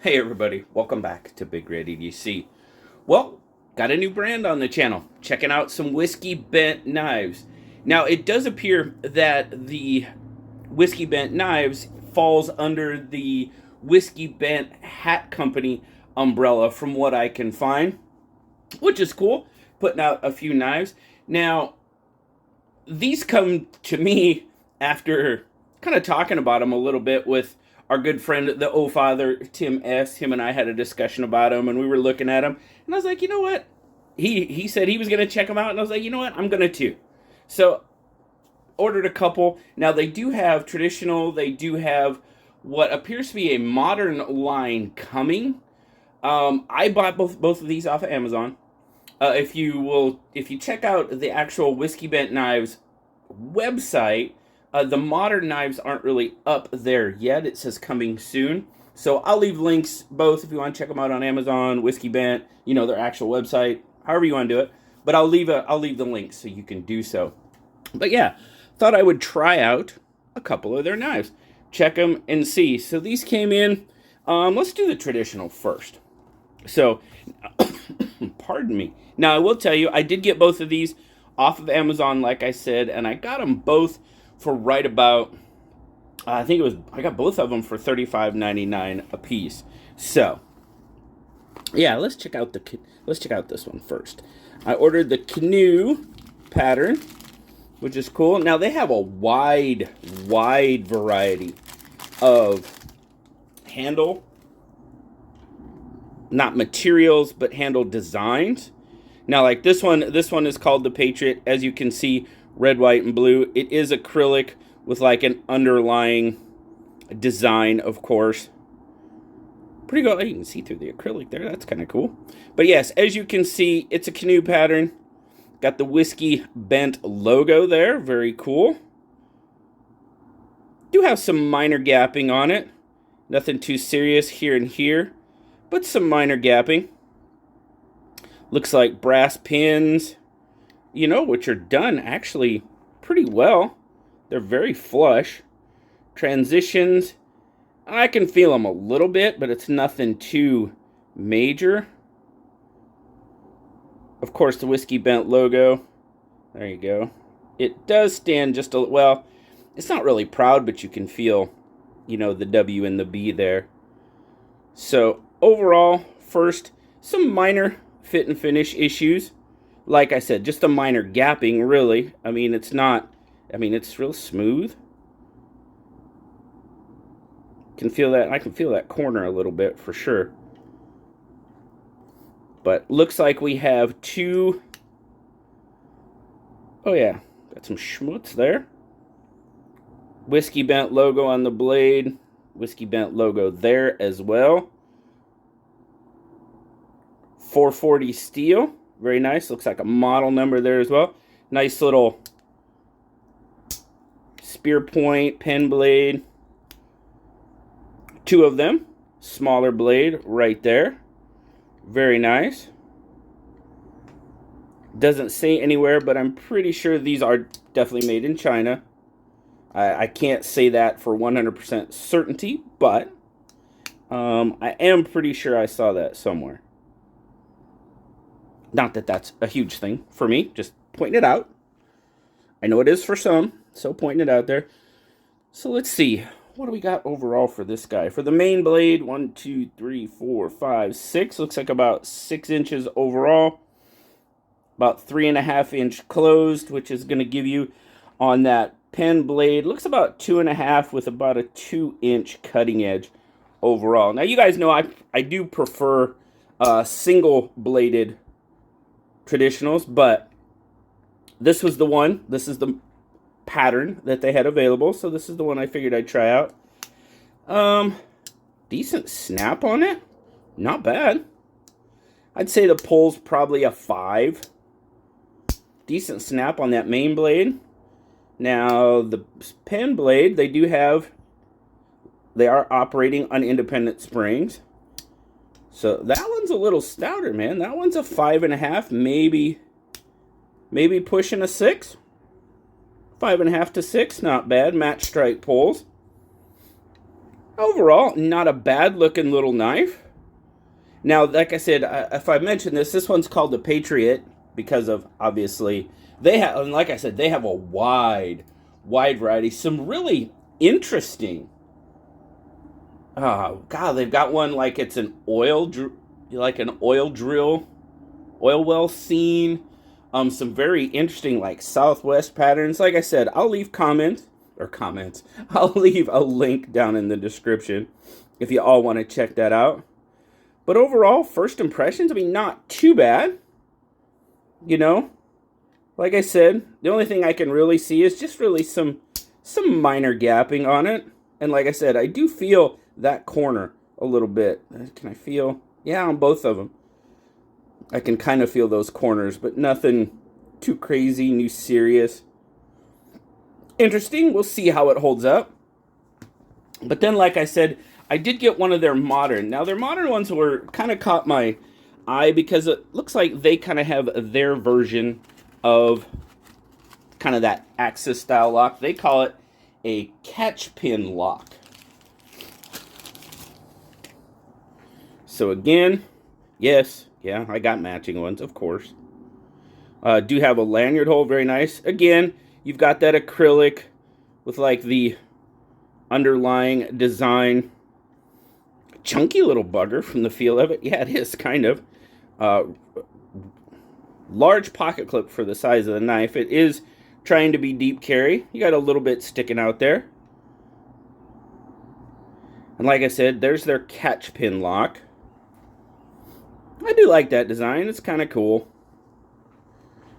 Hey everybody, welcome back to BigRedEDC. Well, got a new brand on the channel. Checking out some whiskey bent knives. Now, it does appear that the whiskey bent knives falls under the Whiskey Bent Hat Company umbrella from what I can find, which is cool. Putting out a few knives. Now, these come to me after kind of talking about them a little bit with our good friend, the O-Father, Tim S. Him and I had a discussion about him, and we were looking at him, and I was like, you know what? He said he was going to check them out, and I was like, you know what? I'm going to too. So, ordered a couple. Now, they do have traditional, they do have what appears to be a modern line coming. I bought both of these off of Amazon. If you check out the actual Whiskey Bent Knives website, the modern knives aren't really up there yet. It says coming soon. So I'll leave links both if you want to check them out on Amazon, Whiskey Bent, their actual website, however you want to do it. But I'll leave the links so you can do so. But yeah, thought I would try out a couple of their knives. Check them and see. So these came in. Let's do the traditional first. So, pardon me. Now, I will tell you, I did get both of these off of Amazon, like I said, and I got them both for right about, I got both of them for $35.99 a piece. So, yeah, let's check out this one first. I ordered the canoe pattern, which is cool. Now, they have a wide variety of handle, not materials, but handle designs. Now, like this one is called the Patriot. As you can see, red, white, and blue. It is acrylic with like an underlying design, of course. Pretty good. You can see through the acrylic there. That's kind of cool. But yes, as you can see, it's a canoe pattern. Got the Whiskey Bent logo there. Very cool. Do have some minor gapping on it. Nothing too serious here and here, but some minor gapping. Looks like brass pins, which are done actually pretty well. They're very flush. Transitions, I can feel them a little bit, but it's nothing too major. Of course, the Whiskey Bent logo. There you go. It does stand just a, well, it's not really proud, but you can feel, the W and the B there. So, overall, first, some minor fit and finish issues. Like I said, just a minor gapping, really. It's real smooth. I can feel that corner a little bit for sure. But looks like we have two. Oh yeah, got some schmutz there. Whiskey Bent logo on the blade. Whiskey Bent logo there as well. 440 steel. Very nice. Looks like a model number there as well. Nice little spear point, pen blade. Two of them. Smaller blade right there. Very nice. Doesn't say anywhere, but I'm pretty sure these are definitely made in China. I can't say that for 100% certainty, but I am pretty sure I saw that somewhere. Not that that's a huge thing for me, just pointing it out. I know it is for some, so pointing it out there. So let's see. What do we got overall for this guy? For the main blade, 1, 2, 3, 4, 5, 6. Looks like about 6 inches overall. About 3.5 inch closed, which is going to give you on that pen blade. Looks about 2.5 with about a 2-inch cutting edge overall. Now, you guys know I do prefer single bladed traditionals, but this was the one. This is the pattern that they had available, so this is the one I figured I'd try out. Decent snap on it. Not bad. I'd say the pull's probably a 5. Decent snap on that main blade. Now, the pen blade, they are operating on independent springs. So that one's a little stouter, man. That one's a 5.5, maybe pushing a 6. 5.5 to 6, not bad. Match strike pulls. Overall, not a bad looking little knife. Now, like I said, if I mentioned this one's called the Patriot because of, obviously, they have, and like I said, they have a wide variety. Some really interesting. Oh, God, they've got one like it's an oil drill, oil well scene. Some very interesting like Southwest patterns. Like I said, I'll leave comments. I'll leave a link down in the description if you all want to check that out. But overall, first impressions, I mean, not too bad. You know, like I said, the only thing I can really see is just really some minor gapping on it. And like I said, I do feel that corner a little bit. Can I feel? Yeah, on both of them. I can kind of feel those corners, but nothing too crazy, new serious. Interesting. We'll see how it holds up. But then, like I said, I did get one of their modern. Now, their modern ones were kind of caught my eye because it looks like they kind of have their version of kind of that Axis style lock. They call it a catch pin lock. So again, yes, yeah, I got matching ones, of course. Do have a lanyard hole, very nice. Again, you've got that acrylic with like the underlying design. Chunky little bugger from the feel of it. Yeah, it is, kind of. Large pocket clip for the size of the knife. It is trying to be deep carry. You got a little bit sticking out there. And like I said, there's their catch pin lock. I do like that design. It's kind of cool.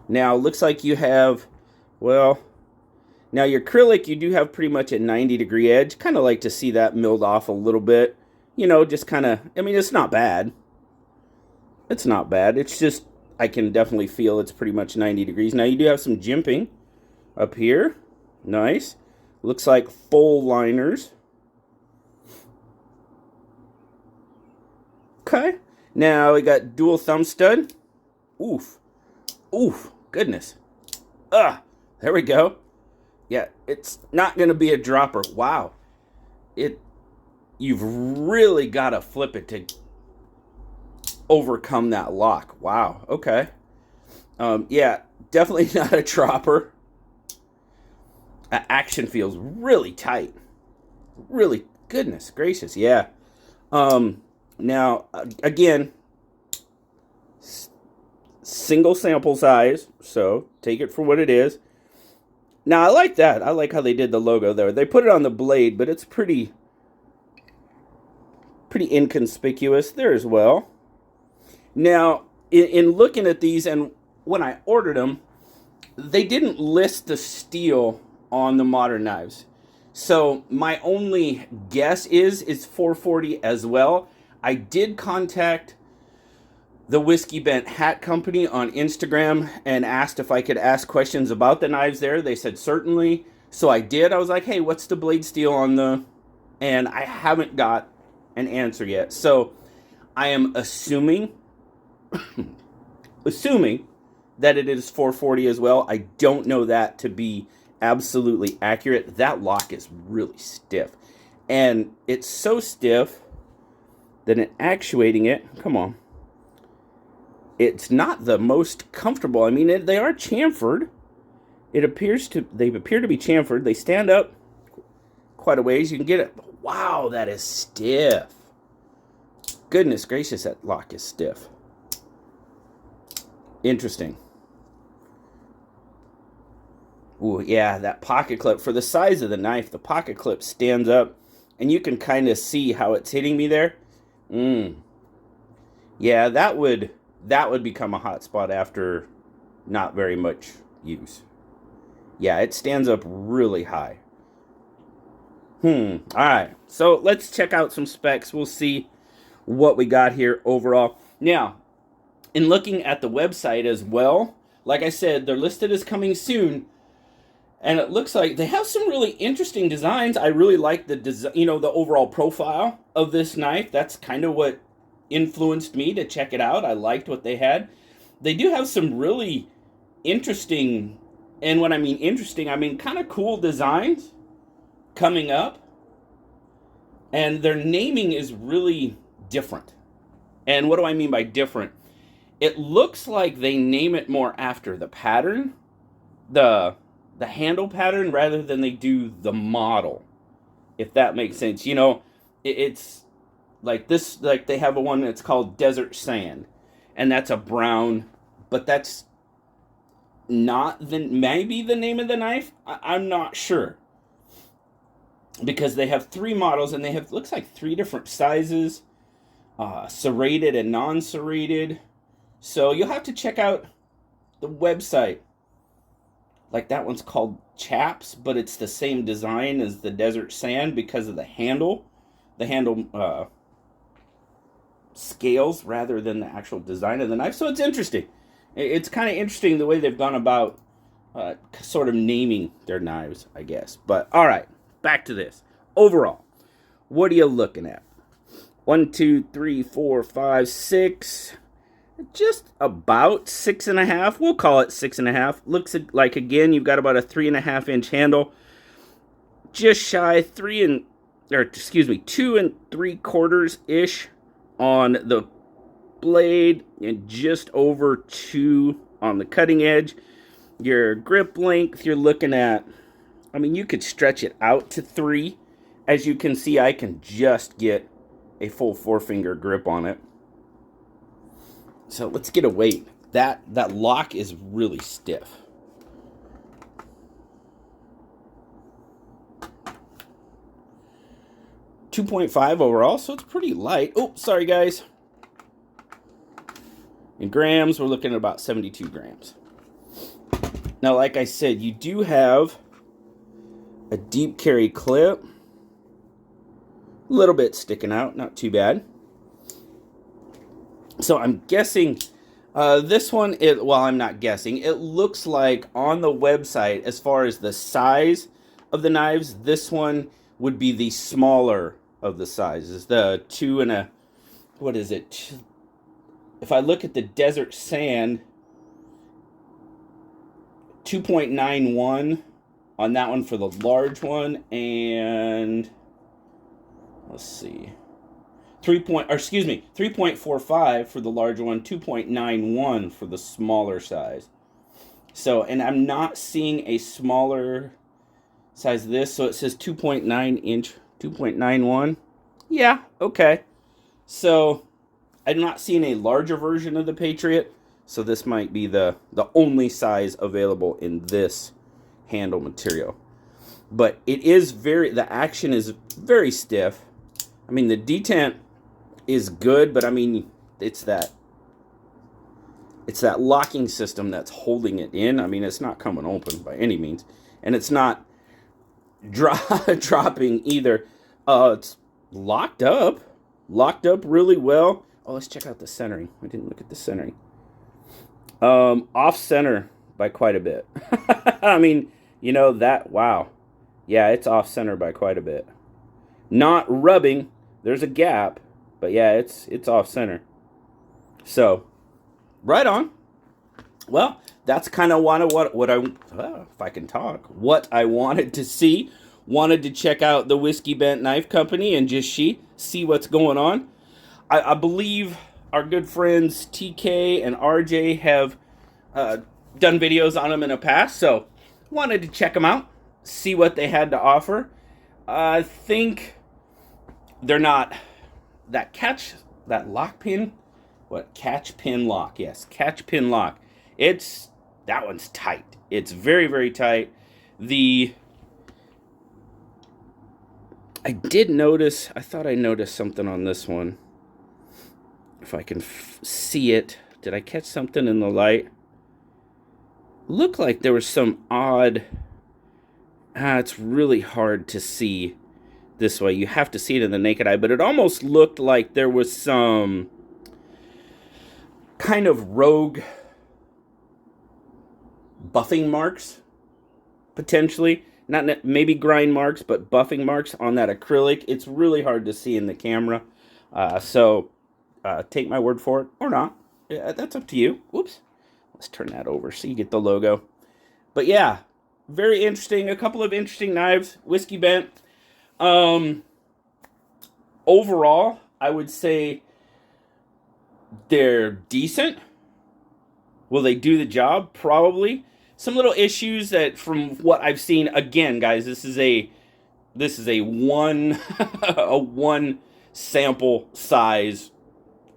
Now, looks like you have, well, now your acrylic, you do have pretty much a 90-degree edge. Kind of like to see that milled off a little bit. You know, just kind of, I mean, it's not bad. It's not bad. It's just, I can definitely feel it's pretty much 90 degrees. Now, you do have some jimping up here. Nice. Looks like full liners. Okay. Now, we got dual thumb stud. Oof. Oof. Goodness. There we go. Yeah, it's not going to be a dropper. Wow. You've really got to flip it to overcome that lock. Wow. Okay. Yeah, definitely not a dropper. Action feels really tight. Really, goodness gracious. Yeah. Now, again, single sample size, so take it for what it is. Now, I like that. I like how they did the logo there. They put it on the blade, but it's pretty inconspicuous there as well. Now, in looking at these, and when I ordered them, they didn't list the steel on the modern knives. So my only guess is 440 as well. I did contact the Whiskey Bent Hat Company on Instagram and asked if I could ask questions about the knives there. They said certainly. So I did. I was like, hey, what's the blade steel on the... And I haven't got an answer yet. So I am assuming that it is 440 as well. I don't know that to be absolutely accurate. That lock is really stiff. And it's so stiff that in actuating it, come on, it's not the most comfortable. I mean, they are chamfered. They appear to be chamfered. They stand up quite a ways. You can get it. Wow, that is stiff. Goodness gracious, that lock is stiff. Interesting. Ooh, yeah, that pocket clip. For the size of the knife, the pocket clip stands up, and you can kind of see how it's hitting me there. Yeah, that would become a hot spot after not very much use. Yeah, it stands up really high. All right, so let's check out some specs. We'll see what we got here overall. Now, in looking at the website as well, like I said, they're listed as coming soon. And it looks like they have some really interesting designs. I really like the design, the overall profile of this knife. That's kind of what influenced me to check it out. I liked what they had. They do have some really interesting, and when I mean interesting, I mean kind of cool designs coming up. And their naming is really different. And what do I mean by different? It looks like they name it more after the pattern, the handle pattern, rather than they do the model, if that makes sense. You know, it's like this, like they have a one that's called Desert Sand, and that's a brown, but that's not maybe the name of the knife. I'm not sure, because they have 3 models and they have, looks like 3 different sizes, serrated and non-serrated. So you'll have to check out the website. Like that one's called Chaps, but it's the same design as the Desert Sand because of the handle. The handle scales rather than the actual design of the knife. So it's interesting. It's kind of interesting the way they've gone about sort of naming their knives, I guess. But all right, back to this. Overall, what are you looking at? 1, 2, 3, 4, 5, 6. Just about 6.5. We'll call it 6.5. Looks like, again, you've got about a 3.5-inch handle. Just shy 2 3/4 ish on the blade, and just over 2 on the cutting edge. Your grip length, you're looking at, I mean, you could stretch it out to 3. As you can see, I can just get a full 4-finger grip on it. So let's get a weight. That lock is really stiff. .5 overall, so it's pretty light. Oh, sorry guys. In grams, we're looking at about 72 grams. Now, like I said, you do have a deep carry clip. A little bit sticking out, not too bad. So I'm guessing this one, well, I'm not guessing. It looks like on the website, as far as the size of the knives, this one would be the smaller of the sizes. The 2 and a, what is it? If I look at the Desert Sand, 2.91 on that one for the large one, and let's see, 3.45 for the larger one, 2.91 for the smaller size. So, and I'm not seeing a smaller size of this, so it says 2.9 inch, 2.91. Yeah, okay. So, I'm not seeing a larger version of the Patriot, so this might be the only size available in this handle material. But it is the action is very stiff. I mean, the detent is good, but I mean, it's that locking system that's holding it in. I mean, it's not coming open by any means, and it's not dropping either. It's locked up really well. Oh, let's check out the centering. I didn't look at the centering. Off center by quite a bit. I mean, you know that, wow. Yeah, it's off center by quite a bit. Not rubbing. There's a gap, but yeah, it's off center. So, right on. Well, that's kind of what if I can talk, what I wanted to see. Wanted to check out the Whiskey Bent Knife Company and just see what's going on. I believe our good friends TK and RJ have done videos on them in the past, so wanted to check them out, see what they had to offer. I think they're not that lock pin. What, catch pin lock? Yes, catch pin lock. That one's tight. It's very, very tight. I did notice, I thought I noticed something on this one. If I can see it. Did I catch something in the light? Looked like there was some odd, it's really hard to see this way. You have to see it in the naked eye, but it almost looked like there was some kind of rogue buffing marks, potentially. Not maybe grind marks, but buffing marks on that acrylic. It's really hard to see in the camera. So take my word for it or not. Yeah, that's up to you. Whoops. Let's turn that over so you get the logo. But yeah, very interesting. A couple of interesting knives. Whiskey Bent. overall, I would say they're decent. Will they do the job? Probably. Some little issues that, from what I've seen, again, guys, this is a one a one sample size.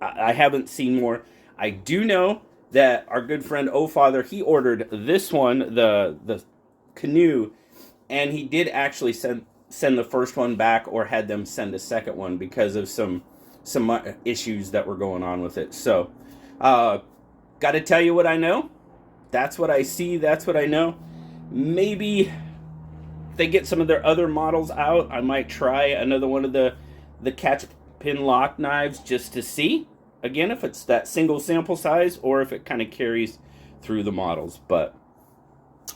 I haven't seen more. I do know that our good friend O Father, he ordered this one, the canoe, and he did actually send the first one back, or had them send a second one because of some issues that were going on with it. So, got to tell you what I know. That's what I see. That's what I know. Maybe if they get some of their other models out, I might try another one of the catch pin lock knives just to see. Again, if it's that single sample size or if it kind of carries through the models. But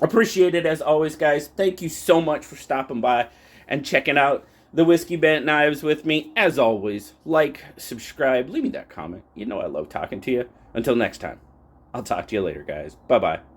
appreciate it as always, guys. Thank you so much for stopping by and checking out the Whiskey Bent Knives with me. As always, like, subscribe, leave me that comment. You know I love talking to you. Until next time, I'll talk to you later, guys. Bye-bye.